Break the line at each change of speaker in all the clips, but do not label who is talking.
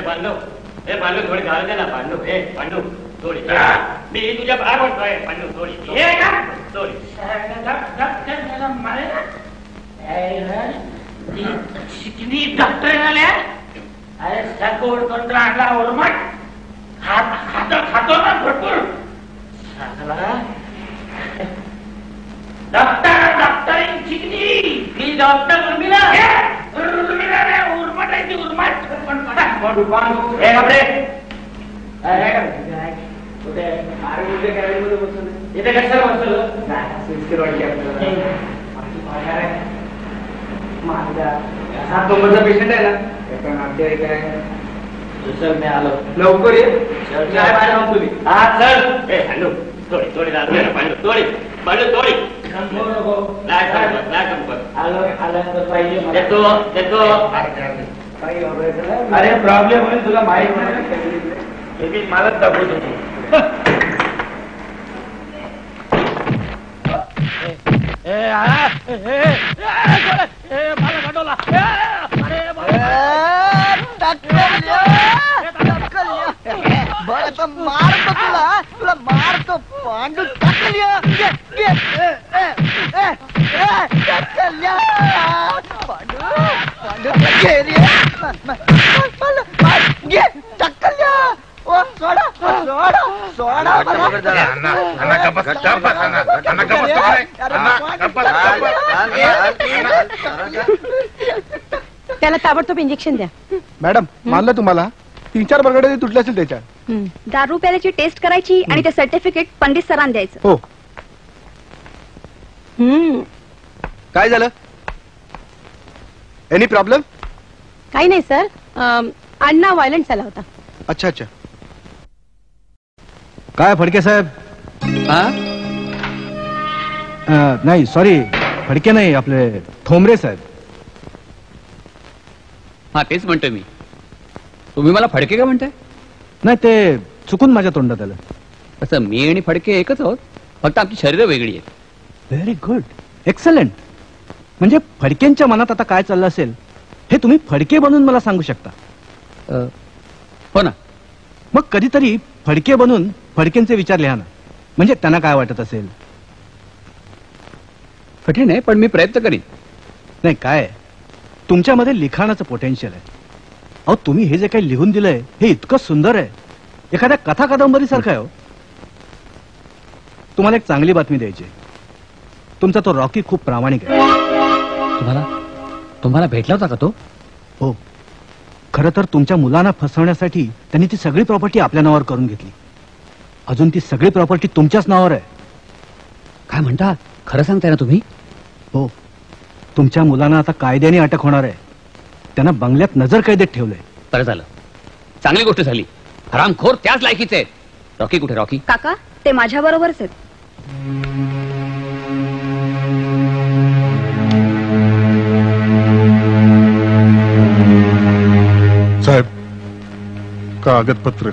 पांडू थोडी घालू दे ना पांडू. पांडू थोडी मी तुझ्या बाहेर म्हणतोय. पांडू थोडी थोडी डॉक्टर झाल्या. अरे सगोड तोंड आणला ओरमट खातो ना भरपूर. डॉक्टर चिकनी डॉक्टर उर्मिला उर्मट आहे ती उर्मट. इथे कशाला बसलो पेशंट आहे ना. सर मी आलो लवकर ये. तुम्ही हा सर. हॅलो थोडी थोडी पांडू थोडी पांडू थोडी देतो. अरे प्रॉब्लेम होईल तुला माहित नाही. मलाच दाखवत होतो. मला गाठवला.
बरं तर मारतो तुला मारतो. पांडू टाकल्या
त्याला ताबडतोब इंजेक्शन द्या.
मॅडम मानलं तुम्हाला 3-4 बरगडे तुटले असेल त्याच्या.
दारू प्यायची टेस्ट करायची आणि ते सर्टिफिकेट पंडित सरांना द्यायचं.
हो. काय झालं? Any problem?
काही नाही सर. अण्णा व्हायलंट झाला होता.
अच्छा अच्छा. काय फडके साहेब? नाही सॉरी फडके नाही आपले ठोंबरे साहेब.
हा तेच म्हणतोय मी. तुम्ही मला फडके का म्हणताय?
नाही ते चुकून माझ्या तोंडात आलं.
असं मी आणि फडके एकच आहोत, फक्त आमची शरीरं वेगळी आहेत.
Very good excellent. म्हणजे फडकेंच्या मनात आता काय चाललं असेल हे तुम्ही फडके बनून मला सांगू शकता.
हो ना.
मग कधीतरी फडके बनून फडकेंचे विचार लिहा ना. म्हणजे त्यांना काय वाटत असेल.
कठीण आहे पण मी प्रयत्न करीन.
नाही काय तुमच्यामध्ये लिखाणाचं पोटेन्शियल आहे. अहो तुम्ही हे जे काही लिहून दिलंय हे इतकं सुंदर आहे. एखाद्या कथा कादंबरी सारखं आहे. तुम्हाला एक चांगली बातमी द्यायची. तुमचा तो रॉकी खूप प्रामाणिक आहे.
तुम्हाला भेटला होता का तो?
हो. खरं तर तुमच्या मुलांना फसवण्यासाठी त्यांनी ती सगळी प्रॉपर्टी आपल्या नावावर करून घेतली. अजून ती सगळी प्रॉपर्टी तुमच्याच नावावर आहे.
काय म्हणता? खरं सांगताय ना तुम्ही?
हो. तुमच्या मुलांना आता कायद्याने अटक होणार आहे. त्यांना बंगल्यात नजर कैदेत ठेवलंय.
बरं झालं. चांगली गोष्ट झाली. हरामखोर त्याच लायकीचे आहेत. रॉकी कुठे? रॉकी
काका ते माझ्या बरोबरच आहेत.
साहेब कागदपत्र.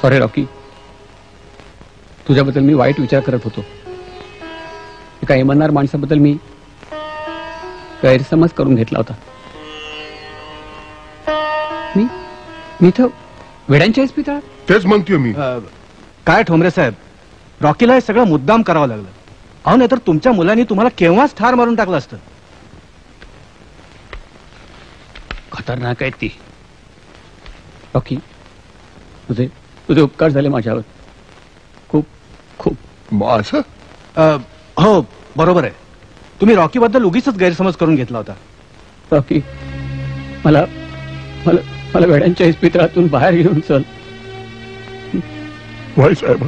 सॉरी रॉकी, तुझ्याबद्दल मी वाईट विचार करत होतो. एका इमानदार माणसाबद्दल मी गैरसमज करून घेतला होता. मी इथं वेड्यांच्या इस्पितळात.
तेच म्हणतोय मी.
काय ठोंबरे साहेब, रॉकीला हे सगळं मुद्दाम करावं लागलं. अहो नाही तर तुमच्या मुलांनी तुम्हाला केव्हाच ठार मारून टाकलं असतं.
खतरनाक आहेत ती. रॉकी तुझे उपकार झाले माझ्यावर. खूप खूप.
माझं?
हो बरोबर आहे. तुम्ही रॉकी बद्दल उगीच गैरसमज करून घेतला होता.
रॉकी मला मला वेड्यांच्या इस्पितळातून बाहेर घेऊन चल.
वाई साहेब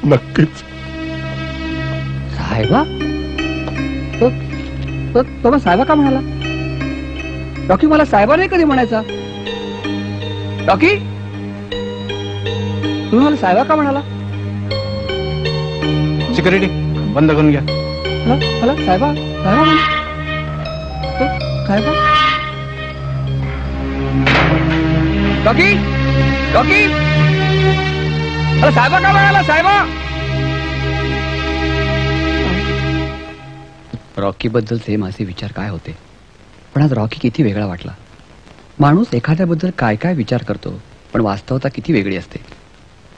नक्कीच.
साहेबा? बाबा साहेबा का म्हणाला? रॉकी मला साहेबा नाही कधी म्हणायचा. रॉकी तुम्ही मला साहेबा का म्हणाला?
सिक्युरिटी बंद करून घ्या.
मला साहेबा साहेबा साहेबा. रॉकी रॉकी, अरे साहेबा का म्हणाला? साहेबा. रॉकी बद्दलचे माझे विचार काय होते, पण आज रॉकी किती वेगळा वाटला. माणूस एखाद्याबद्दल काय काय विचार करतो, पण वास्तवता किती वेगळी असते.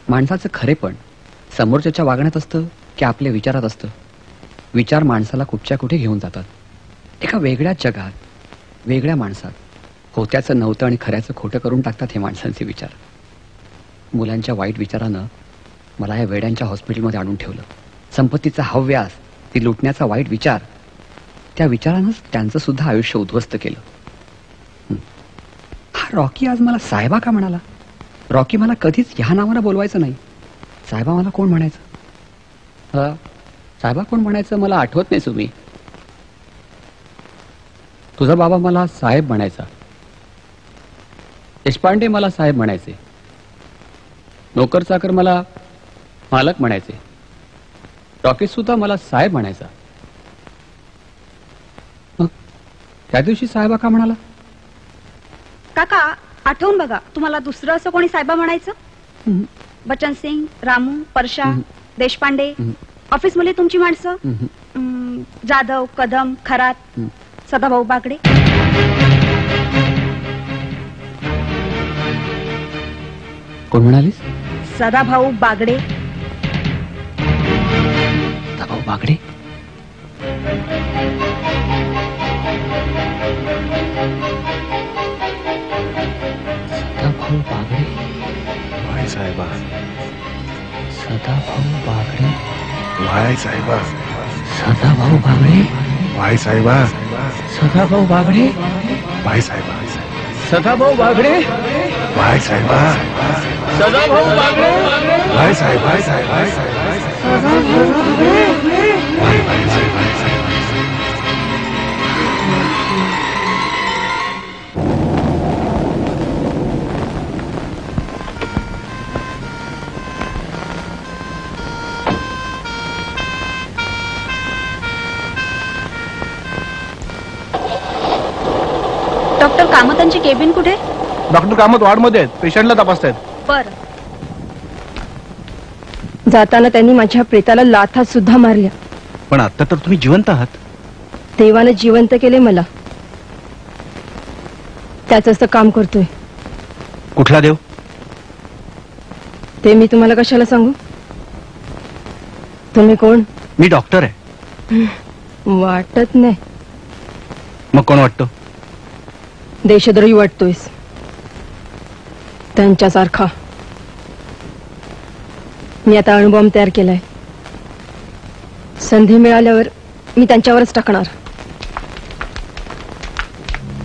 माणसाचं खरेपण समोरच्याच्या वागण्यात असतं की आपल्या विचारात असतं. विचार माणसाला कुठच्या कुठे घेऊन जातात. एका वेगळ्या जगात, वेगळ्या माणसात होत्याचं नव्हतं आणि खऱ्याचं खोटं करून टाकतात हे माणसांचे विचार. मुलांच्या वाईट विचारानं मला या वेड्यांच्या हॉस्पिटलमध्ये आणून ठेवलं. संपत्तीचा हव्यास, ती लुटण्याचा वाईट विचार, त्या विचारानंच त्यांचं सुद्धा आयुष्य उद्ध्वस्त केलं. हा रॉकी आज मला साहेबा का म्हणाला? रॉकी मला कधीच ह्या नावानं बोलवायचं नाही. साहेबा मला कोण म्हणायचं? साहेबा कोण म्हणायचं मला आठवत नाही. सुमी, तुझा बाबा मला साहेब म्हणायचा. देशपांडे मला साहेब म्हणायचे. नोकर चाकर मला मालक म्हणायचे. रॉकी सुद्धा मला साहेब म्हणायचा. त्या दिवशी साहेबा का म्हणाला?
काका आठवून बघा, तुम्हाला दुसरं असं कोणी साहेबा म्हणायचं? बच्चन सिंग, रामू, परशा, देशपांडे, ऑफिस मध्ये तुमची माणसं, जाधव, कदम, खरात, सदाभाऊ बागडे.
कोण म्हणालीस?
सदाभाऊ बागडे.
सदाभाऊ बागडे. सदाभाऊ बागडे.
वाय साहेबा.
सदाभाऊ बागडे.
वाय साहेबा.
सदाभाऊ बागडे.
वाय साहेबा.
सदाभाऊ बागडे.
वाय साहेबा.
सदाभाऊ बागडे.
वाय साहेबा.
सदाभाऊ बागडे.
वाय साहेब. वाय साहेब. वाय साहेब. वाय वाय साहेब. वाय साहेब.
डॉक्टर कामतांची केबिन कुठे?
डॉक्टर कामत वार्डमध्ये आहेत, पेशंटला तपासतायत.
बर.
जाताना त्यांनी माझ्या प्रेताला लाथा सुद्धा मारल्या.
पण आता तर तुम्ही जिवंत आहात.
देवानं जिवंत केले मला. त्याच काम करतोय.
कुठला देव?
ते मी तुम्हाला कशाला सांगू? तुम्ही कोण?
मी डॉक्टर आहे.
वाटत नाही.
मग कोण वाटतो?
देशद्रोही वाटतोयस. त्यांच्यासारखा. मी आता अणुबॉम्ब तयार केलाय. संधी मिळाल्यावर मी त्यांच्यावरच टाकणार.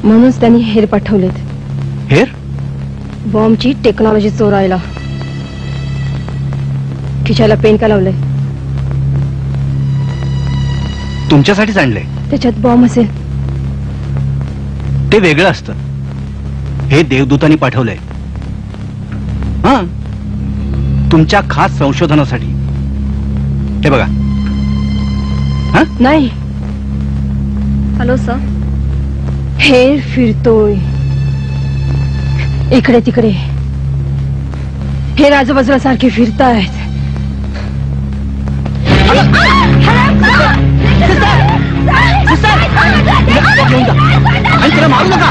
म्हणूनच त्यांनी हेर पाठवलेत.
हेर?
बॉम्बची टेक्नॉलॉजी चोरायला. खिशाला पेन का लावलंय?
तुमच्यासाठीच आणलंय.
त्याच्यात बॉम्ब असेल.
ते वेगळं असतं. हे देवदूतांनी पाठवलंय. हा, तुमच्या खास संशोधनासाठी. हे बघा. हा?
नाही.
Hello sir.
हेर फिरतोय इकडे तिकडे. हे आजूबाजूला सारखे फिरतायत.
मारू नका.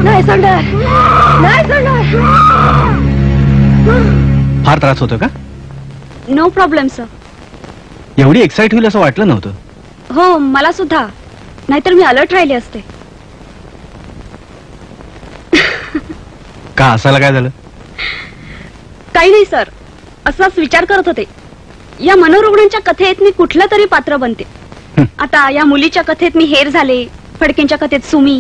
नाही सोडणार. नाही सोडणार.
फार त्रास होतो का?
No problem sir.
एवढी एक्साइट होईल असं वाटलं नव्हतं.
हो, मला सुद्धा. नाहीतर मी अलर्ट राहिले असते.
का, असायला काय झालं?
काही नाही सर, असाच विचार करत होते. या मनोरुग्णांच्या कथेत मी कुठलं तरी पात्र बनते. आता या मुलीच्या कथेत मी हेर झाले, फडकेंच्या कथेत सुमी.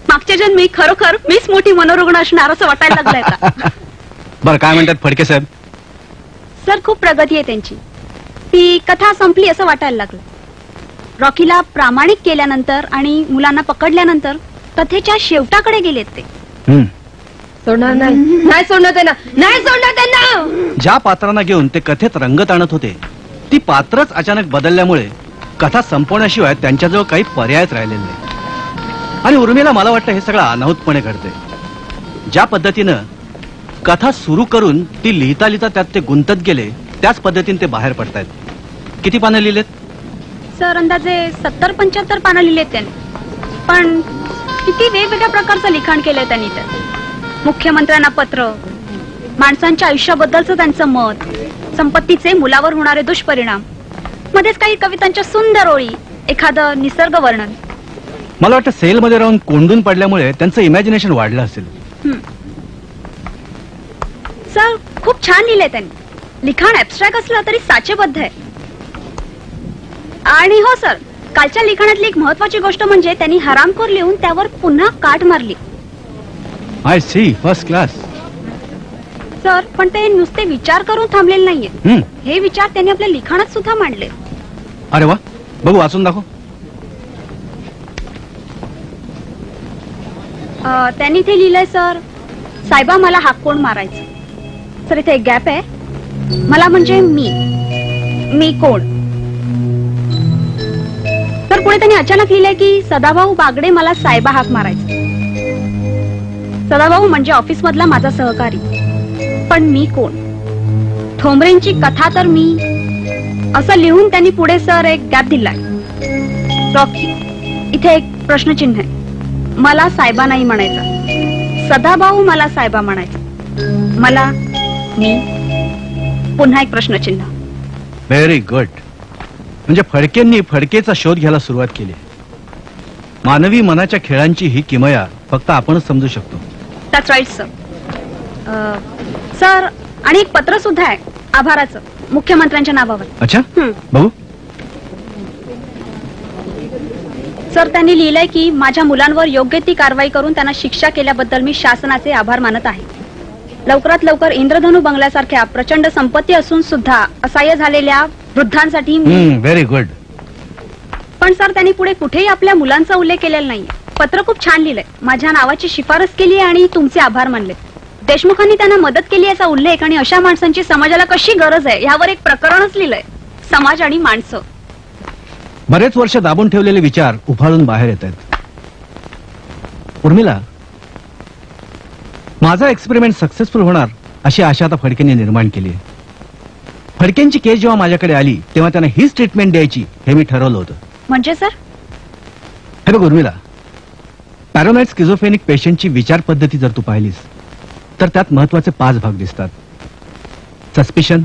मागच्या जन्मी खरोखर मीच मोठी मनोरुग्ण असणार असं वाटायला लागलंय आता.
बरं, काय म्हणतात फडके साहेब?
सर, खूप प्रगती आहे त्यांची. ती कथा संपली असं वाटायला लागलं. रॉकीला प्रामाणिक केल्यानंतर आणि मुलांना पकडल्यानंतर कथेच्या शेवटाकडे गेलेत ते.
सोडणार नाही, नाही सोडणार त्यांना, नाही सोडणार त्यांना.
ज्या पात्रांना घेऊन ते कथेत रंगत आणत होते ती पात्रच अचानक बदलल्यामुळे कथा संपवण्याशिवाय त्यांच्याजवळ काही पर्यायच राहिलेले नाही. आणि उर्मिला मला वाटतं हे सगळं अनाहूतपणे घडते. ज्या पद्धतीनं कथा सुरू करून ती लिहिता लिहिता त्यात ते गुंतत गेले त्याच पद्धतीने ते बाहेर पडतायत. किती पानं लिहिलेत?
सर अंदाजे 70-75 पानं लिहिलेत त्यांनी. पण किती वेगवेगळ्या प्रकारचं लिखाण केलंय त्यांनी. त्यात मुख्यमंत्र्यांना पत्र, माणसांच्या आयुष्याबद्दलचं त्यांचं मत, संपत्तीचे मुलावर होणारे दुष्परिणाम, मध्येच काही कवितांच्या सुंदर ओळी, एखादं निसर्ग वर्णन.
मला वाटतं सेलमध्ये राहून कोंडून पडल्यामुळे त्यांचं इमॅजिनेशन वाढलं असेल.
सर खूप छान लिहिलंय त्यांनी. लिखाण ऍबस्ट्रॅक्ट असलं तरी साचेबद्ध आहे. आणि हो सर, कालच्या लिखाणातली एक महत्वाची गोष्ट म्हणजे त्यांनी हरामखोर लिहून त्यावर पुन्हा काट मारली.
I see, first class.
Sir पण ते नुसते विचार करून थांबलेले नाहीये. हे विचार त्यांनी आपल्या लिखाणात सुद्धा मांडले.
अरे वा, बघू वाचून दाखव.
त्यांनी ते लिहिलंय सर, साहेबा मला हाक कोण मारायचं. सर इथे एक गॅप आहे. मला म्हणजे मी कोण. तर पुढे त्यांनी अचानक लिहिलंय की सदाभाऊ बागडे मला साहेबा हाक मारायचं. सदाभाऊ म्हणजे ऑफिस मधला माझा सहकारी, पण मी कोण. ठोंबरेंची कथा तर मी, असं लिहून त्यांनी पुढे सर एक गॅप दिलाय. रॉकी, इथे एक प्रश्नचिन्ह आहे. मला साहेबा नाही म्हणायचं, सदाभाऊ मला साहेबा म्हणायचं. मला, मी, पुन्हा एक प्रश्नचिन्ह.
Very good. म्हणजे फडकेंनी फडकेचा शोध घ्यायला सुरुवात केली. मानवी मनाच्या खेळांची ही किमया फक्त आपणच समजू शकतो.
That's right sir. सर आणि एक पत्र सुद्धा आहे आभाराचं, मुख्यमंत्र्यांच्या नावावर.
अच्छा, बघू.
सर त्यांनी लिहिलंय की माझ्या मुलांवर योग्य ती कारवाई करून त्यांना शिक्षा केल्याबद्दल मी शासनाचे आभार मानत आहे. लवकरात लवकर इंद्रधनु बंगल्यासारख्या प्रचंड संपत्ती असून सुद्धा असहाय्य झालेल्या वृद्धांसाठी.
Very good.
पण सर त्यांनी पुढे कुठेही आपल्या मुलांचा उल्लेख केलेला नाहीये. पत्र खूप छान लिहिलंय, माझ्या नावाची शिफारस केली आणि तुमचे आभार मानले. देशमुखांनी त्यांना मदत केली याचा उल्लेख आणि अशा माणसांची समाजाला कशी गरज आहे यावर एक प्रकरणच लिहिलंय, समाज आणि माणसं.
बरेच वर्ष दाबून ठेवलेले विचार उफाळून बाहेर येत आहेत. उर्मिला, माझा एक्सपेरिमेंट सक्सेसफुल होणार अशी आशा आता फडकेंनी निर्माण केली आहे. फडकेंची केस जेव्हा माझ्याकडे आली तेव्हा त्यांना हीच ट्रीटमेंट द्यायची हे मी ठरवलं होतं.
म्हणजे सर?
हे बघ उर्मिला, पॅरानॉइड स्किझोफ्रेनिक पेशंटची विचार पद्धती जर तू पाहिलीस तर त्यात महत्वाचे 5 भाग दिसतात. सस्पिशन,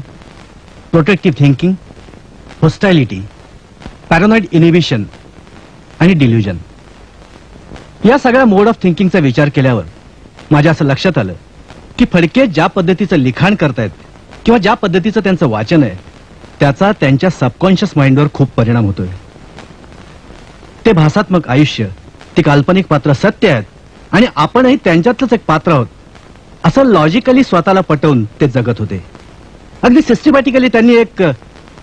प्रोटेक्टिव्ह थिंकिंग, होस्टाइलिटी, पॅरानॉइड इनिबिशन आणि डिल्युजन. या सगळ्या मोड ऑफ थिंकिंगचा विचार केल्यावर माझ्या असं लक्षात आलं की फडके ज्या पद्धतीचं लिखाण करतायत किंवा ज्या पद्धतीचं त्यांचं वाचन आहे त्याचा त्यांच्या सबकॉन्शियस माइंडवर खूप परिणाम होतोय. ते भासात्मक आयुष्य, ती काल्पनिक पात्र सत्य आहेत आणि आपणही त्यांच्यातलंच एक पात्र आहोत असं लॉजिकली स्वतःला पटवून ते जगत होते. अगदी सिस्टमॅटिकली त्यांनी एक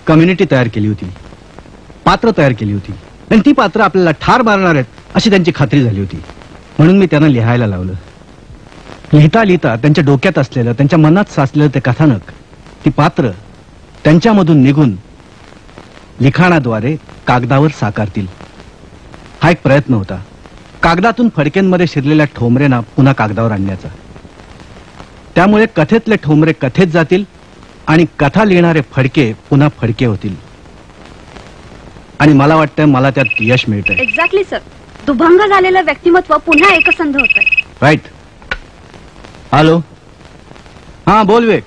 कम्युनिटी तयार केली होती, पात्र तयार केली होती आणि ती पात्र आपल्याला ठार मारणार आहेत अशी त्यांची खात्री झाली होती. म्हणून मी त्यांना लिहायला लावलं. लिहिता लिहिता त्यांच्या डोक्यात असलेलं, त्यांच्या मनात साचलेलं ते कथानक, ती पात्र त्यांच्यामधून निघून लिखाणाद्वारे कागदावर साकारतील हा एक प्रयत्न होता. कागदातून फडकेंमध्ये शिरलेल्या ठोंबरेंना पुन्हा कागदावर आणण्याचा. त्यामुळे कथेतले ठोंबरे कथेत जातील आणि कथा लिहिणारे फडके पुन्हा फडके होतील. आणि मला वाटतं मला त्यात यश मिळतंय.
Exactly sir. दुभंग झालेलं व्यक्तिमत्व पुन्हा एकसंध होतंय.
राईट. हॅलो, हा बोल विवेक.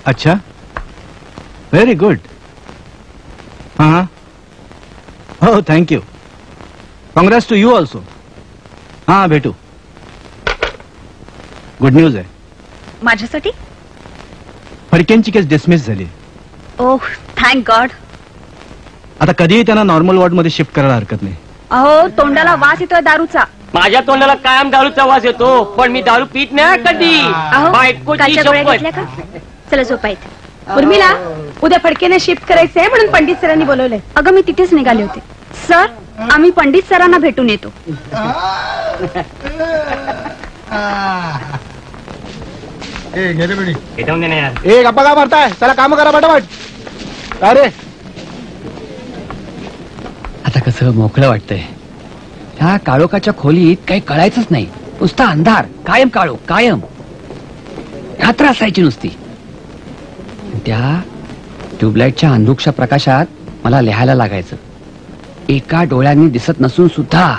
अच्छा, व्हेरी गुड. हा हा, हो thank you. Congrats to you also. हा भेटू. गुड न्यूज आहे
माझ्यासाठी.
फडकेंची केस डिसमिस झाली.
ओह थँक गॉड.
आता कधीही त्यांना नॉर्मल वॉर्ड मध्ये शिफ्ट करायला हरकत नाही.
अहो तोंडाला वास येतोय दारूचा.
माझ्या तोंडाला कायम दारूचा वास येतो, पण मी दारू पित नाही कधी.
कालच्या गोळ्या घेतल्या का? चला झोपा इथे.
उर्मिला, उद्या फडकेने शिफ्ट करायचंय म्हणून पंडित सरांनी बोलवलंय.
अगं मी तिथेच निघाले होते. सर आम्ही पंडित सरांना भेटून येतो.
ए गप्पा का मारताय, चला काम करा पटापट. अरे
आता कसं मोकळं वाटतंय. त्या काळोखाच्या खोलीत काही कळायचंच नाही. नुसता अंधार, कायम काळोख, कायम रात्र असायची नुसती. त्या ट्यूबलाईटच्या अंधुकशा प्रकाशात मला लिहायला लागायचं. एका डोळ्यांनी दिसत नसून सुद्धा.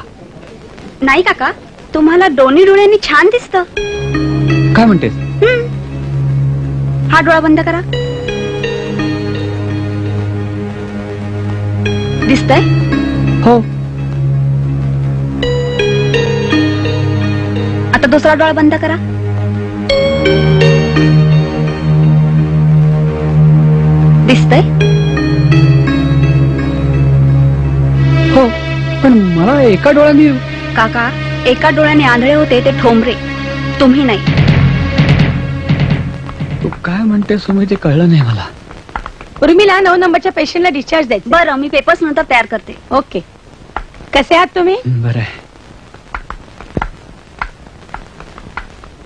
नाही काका, तुम्हाला दोन्ही डोळ्यांनी छान दिसतं.
काय म्हणतेस?
हा डोळा बंद करा. दिसतंय?
हो.
आता दुसरा डोळा बंद करा. दिसतंय?
हो, पण मला एका डोळ्यांनी.
काका, एका डोळ्याने आंधळे होते ते ठोंबरे, तुम्ही नाही.
तू काय म्हणते सुमी ते कळलं नाही मला.
उर्मिला 9 नंबरच्या पेशंटला डिस्चार्ज द्यायचं.
बरं, मी पेपर्स नंतर तयार करते.
ओके. कसे आहात तुम्ही?
बरं आहे.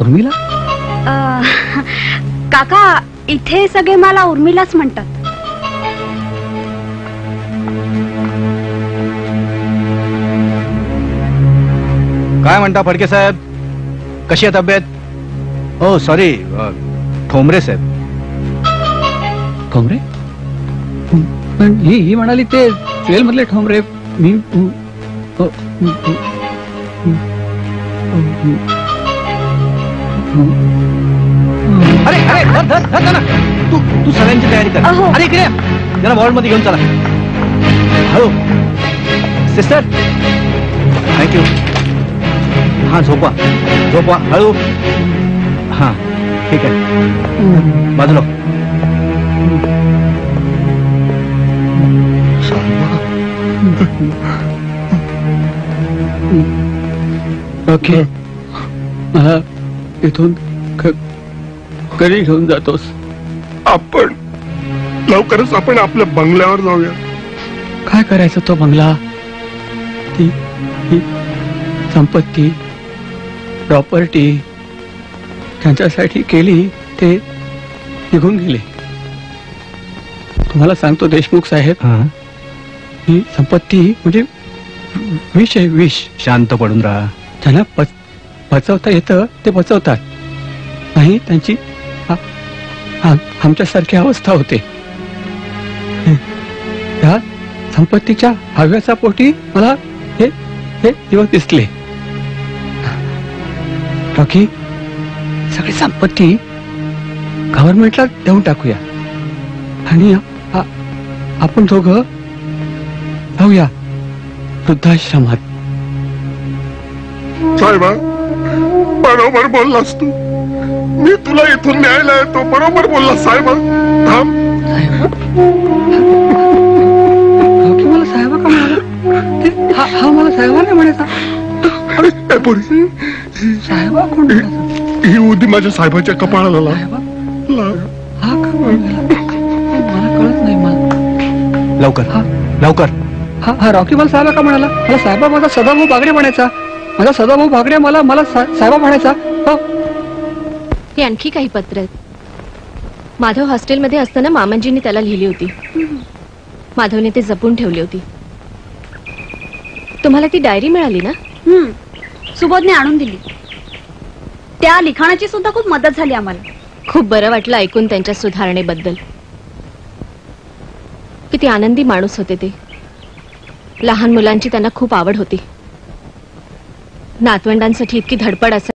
उर्मिला?
काका, इथे सगळे मला उर्मिलाच म्हणतात.
काय म्हणता फडके साहेब, कशी आहे तब्येत? हो सॉरी, ठोंबरे साहेब.
ठोंबरे? पण ही म्हणाली ते ट्रेल मधले ठोंबरे. मी
अरे अरे धर धर धर ना. तू सगळ्यांची तयारी कर.
अहो.
अरे इकडे जरा वॉर्ड मध्ये घेऊन चला. Hello sister, thank you. हा झोपा झोपा हळू. हा ठीक आहे, बाजूला.
ओके, मला इथून घरी घेऊन जातोस?
आपण लवकरच आपण आपल्या बंगल्यावर जाऊया.
काय करायचं तो बंगला? ती संपत्ती, प्रॉपर्टी त्यांच्यासाठी केली, ते निघून गेले. तुम्हाला सांगतो देशमुख साहेब, ही संपत्ती म्हणजे विष आहे, विष.
शांत पडून राहा.
त्यांना पचवता येतं ते पचवतात, नाही त्यांची आमच्यासारखी अवस्था होते. त्या संपत्तीच्या हव्याचा पोटी मला हे दिवस दिसले. रॉकी, सगळी संपत्ती गव्हर्नमेंटला देऊन टाकूया आणि आपण दोघं जाऊया वृद्धाश्रमात.
साहेबा, बरोबर बोललास तू. मी तुला इथून न्यायला येतो. बरोबर बोललास साहेबा. थांब.
रॉकी मला साहेबा का म्हणाला? हा मला साहेबा नाही म्हणायचा.
ए पोरी,
साहेबा कोण म्हणायचा?
ही उदी माझ्या साहेबाच्या कपाळाला लाव.
हा का म्हणाला? मला कळत नाही. मला
लवकर लवकर.
हा रॉकी मला साहेबा का म्हणाला? मला साहेबा माझा सदाभाऊ बागडे म्हणायचा. माझा सदाभाऊ बागडे मला साहेबा म्हणायचा. हो.
ही आणखी काही पत्र आहेत. माधव हॉस्टेलमध्ये असताना मामांजींनी त्याला लिहिली होती. माधवने ते जपून ठेवली होती. तुम्हाला ती डायरी मिळाली ना?
सुबोधने आणून दिली. त्या लिखाणाची सुद्धा खूप मदत झाली आम्हाला.
खूप बरं वाटलं ऐकून त्यांच्या सुधारणेबद्दल. किती आनंदी माणूस होते ते. लहान मुलांची त्यांना खूप आवड होती. नातवंडांसाठी इतकी धडपड असेल